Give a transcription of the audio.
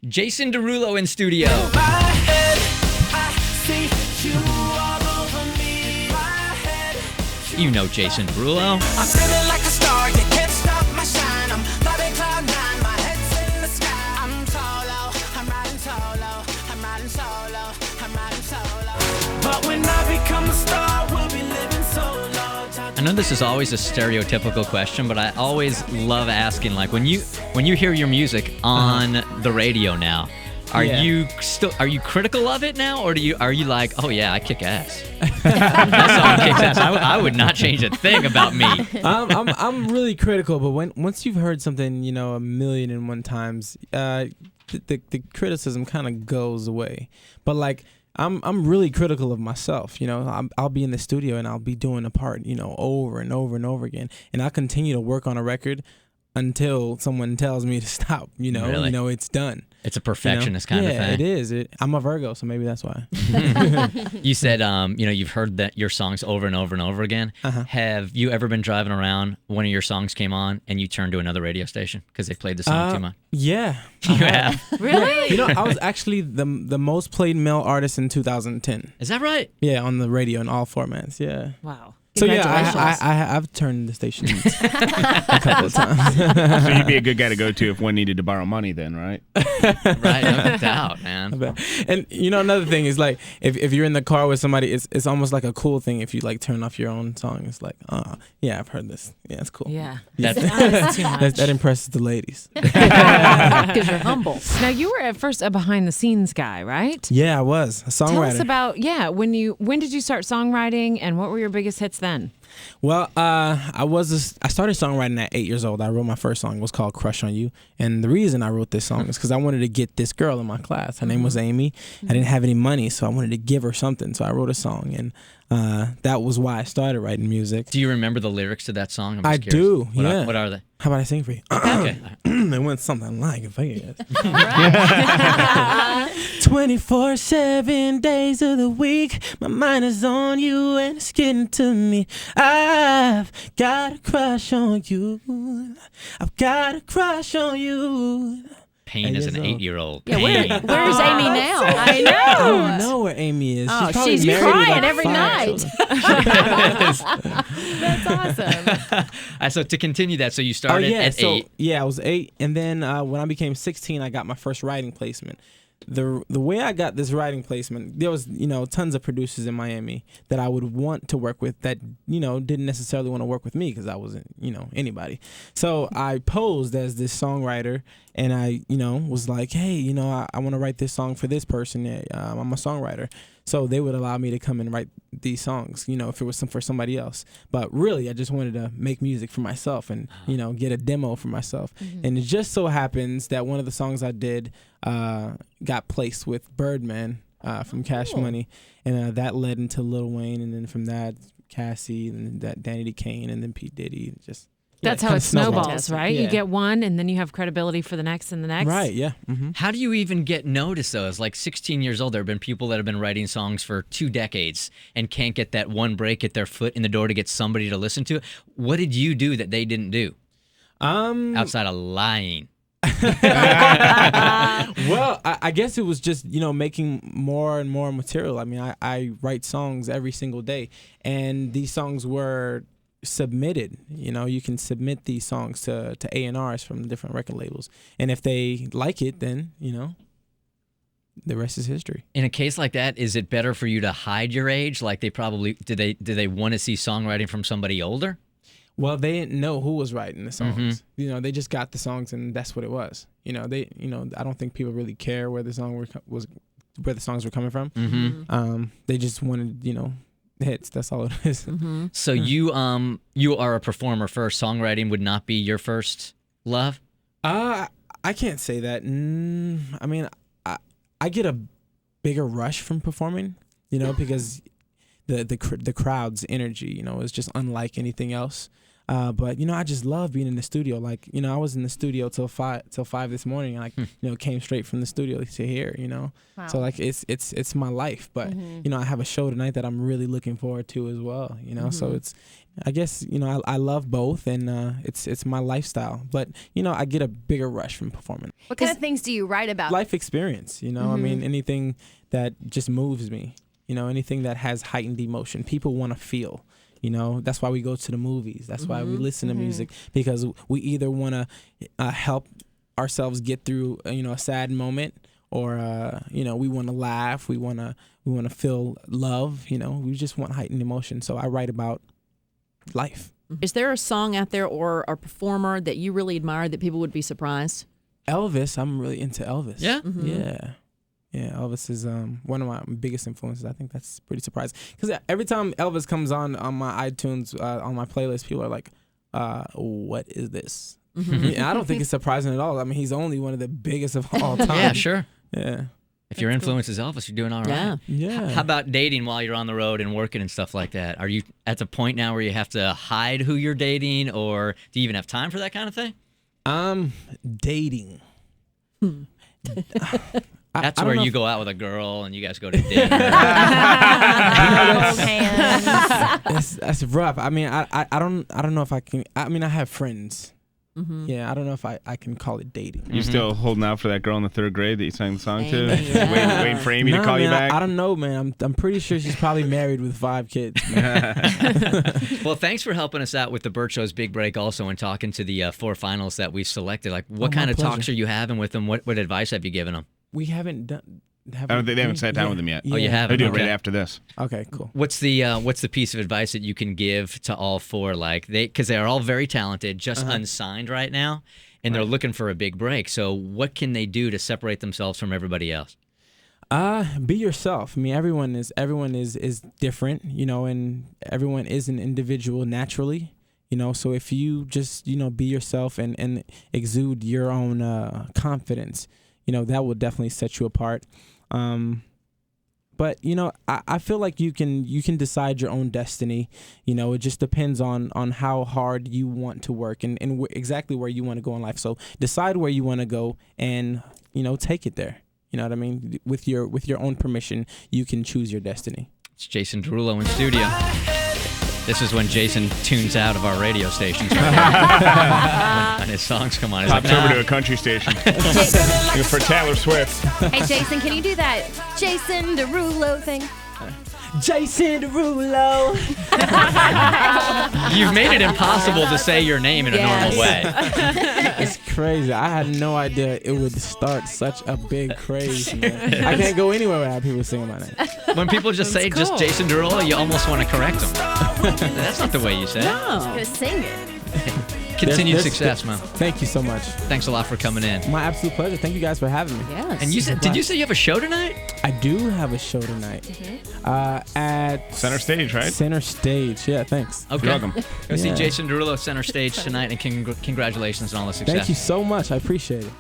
Jason Derulo in studio. My head, I see you all over me. My head, You know Jason Derulo. I'm feeling like a star, you can't stop my shine. I'm flying cloud nine, my head's in the sky. I'm solo, I'm riding solo, I'm riding solo, I'm riding solo. But when I become a star, we'll be living solo. I know this is always a stereotypical question, but I always love asking, like, when you hear your music on the radio now, are you critical of it now, or are you like, oh yeah, I kick ass? That song kicks ass. I would not change a thing about me. I'm really critical, but once you've heard something, a million and one times, the criticism kind of goes away. But like, I'm really critical of myself. I'll be in the studio and I'll be doing a part, over and over and over again, and I'll continue to work on a record until someone tells me to stop. Really? It's done. It's a perfectionist kind of thing. Yeah, it is. I'm a Virgo, so maybe that's why. You said, you've heard that your songs over and over and over again. Have you ever been driving around, one of your songs came on, and you turned to another radio station because they played the song too much? Yeah. You have? Really? I was actually the most played male artist in 2010. Is that right? Yeah, on the radio in all formats. Yeah. Wow. So yeah, Congratulations. I've turned the stations a couple of times. So you'd be a good guy to go to if one needed to borrow money then, right? Right, no doubt, man. And another thing is, like, if you're in the car with somebody, it's almost like a cool thing if you like turn off your own song. It's like, yeah, I've heard this. Yeah, it's cool. Yeah. That's too much. That impresses the ladies. Because you're humble. Now, you were at first a behind-the-scenes guy, right? Yeah, I was a songwriter. Tell us about, when did you start songwriting, and what were your biggest hits then? Well, I started songwriting at 8 years old. I wrote my first song. It was called Crush on You. And the reason I wrote this song is because I wanted to get this girl in my class. Her name was Amy. I didn't have any money, so I wanted to give her something. So I wrote a song, and that was why I started writing music. Do you remember the lyrics to that song? I do, yeah. What are they? How about I sing for you? Okay. It went something like, if I guess. 24/7 days of the week, my mind is on you and it's getting to me. I've got a crush on you. I've got a crush on you. Pain as an 8-year-old. Yeah, Pain. where's Amy now? I I don't know where Amy is. Oh, probably she's married with, crying like, every 5 night. children. That's awesome. So to continue that, so you started at 8. Yeah, I was 8, and then when I became 16, I got my first writing placement. The way I got this writing placement, there was tons of producers in Miami that I would want to work with that didn't necessarily want to work with me because I wasn't anybody. So I posed as this songwriter, and I was like, hey, I want to write this song for this person. I'm a songwriter. So they would allow me to come and write these songs, if it was for somebody else. But really, I just wanted to make music for myself and, get a demo for myself. And it just so happens that one of the songs I did got placed with Birdman from Cash Money. And that led into Lil Wayne. And then from that, Cassie, and then that Danny D. Kane, and then P. Diddy. That's how it snowballs, right? Yeah. You get one, and then you have credibility for the next and the next. Right, yeah. Mm-hmm. How do you even get noticed, though? As like 16 years old, there have been people that have been writing songs for 2 decades and can't get that one break, get their foot in the door to get somebody to listen to it. What did you do that they didn't do? Outside of lying. Well, I guess it was just, making more and more material. I mean, I write songs every single day, and these songs were submitted. You can submit these songs to A&Rs from different record labels, and if they like it, then the rest is history. In a case like that, is it better for you to hide your age? Like they probably do they want to see songwriting from somebody older? Well, they didn't know who was writing the songs. They just got the songs, and that's what it was. I don't think people really care where the songs were coming from. They just wanted hits. That's all it is. So you are a performer first. Songwriting would not be your first love? I can't say that. I mean, I get a bigger rush from performing, because the crowd's energy, is just unlike anything else. But I just love being in the studio. Like, I was in the studio till 5 this morning, and came straight from the studio to here. Wow. So like it's my life. But I have a show tonight that I'm really looking forward to as well. So it's, I guess I love both, and it's my lifestyle. But I get a bigger rush from performing. What kind of things do you write about? Life experience. I mean, anything that just moves me. Anything that has heightened emotion. People want to feel. That's why we go to the movies. That's why we listen to music, because we either want to help ourselves get through a sad moment, or we want to laugh. We want to feel love. We just want heightened emotion. So I write about life. Is there a song out there or a performer that you really admire that people would be surprised? Elvis. I'm really into Elvis. Yeah? Yeah, Elvis is one of my biggest influences. I think that's pretty surprising, because every time Elvis comes on my iTunes, on my playlist, people are like, what is this? I don't think it's surprising at all. I mean, he's only one of the biggest of all time. Yeah, sure. Yeah. If your influence is Elvis, you're doing all right. Yeah. How about dating while you're on the road and working and stuff like that? Are you at the point now where you have to hide who you're dating, or do you even have time for that kind of thing? Dating. That's where you go out with a girl and you guys go to dinner. That's rough. I mean, I don't know if I can. I mean, I have friends. Yeah, I don't know if I can call it dating. You still holding out for that girl in the 3rd grade that you sang the song to? Waiting for Amy to call you back? I don't know, man. I'm pretty sure she's probably married with 5 kids. Well, thanks for helping us out with the Bert Show's Big Break also, and talking to the 4 finalists that we've selected. Like, what kind of talks are you having with them? What advice have you given them? We haven't done. They haven't sat down with them yet. Oh, you haven't? They do it Okay. right after this. Okay, cool. What's the piece of advice that you can give to all 4? Like, because they're all very talented, just unsigned right now, and they're looking for a big break. So what can they do to separate themselves from everybody else? Be yourself. I mean, everyone is different, and everyone is an individual naturally. So if you just be yourself and exude your own confidence, that will definitely set you apart. But I feel like you can decide your own destiny. It just depends on how hard you want to work and exactly where you want to go in life. So decide where you want to go and take it there. You know what I mean? With your own permission, you can choose your destiny. It's Jason Derulo in studio. This is when Jason tunes out of our radio stations when his songs come on. He's Pops over to a country station for Taylor Swift. Hey, Jason, can you do that Jason Derulo thing? Jason Derulo. You've made it impossible to say your name in a normal way. It's crazy. I had no idea it would start such a big craze, man. I can't go anywhere without people singing my name. When people just say just Jason Derulo, you almost want to correct them. That's not the way you say it. I'm gonna sing it. Continued success, man. Thank you so much. Thanks a lot for coming in. My absolute pleasure. Thank you guys for having me. Yes. And did you say you have a show tonight? I do have a show tonight at Center Stage, right? Center Stage. Yeah, thanks. Okay. You're welcome. Go see Jason Derulo center stage tonight, and congratulations on all the success. Thank you so much. I appreciate it.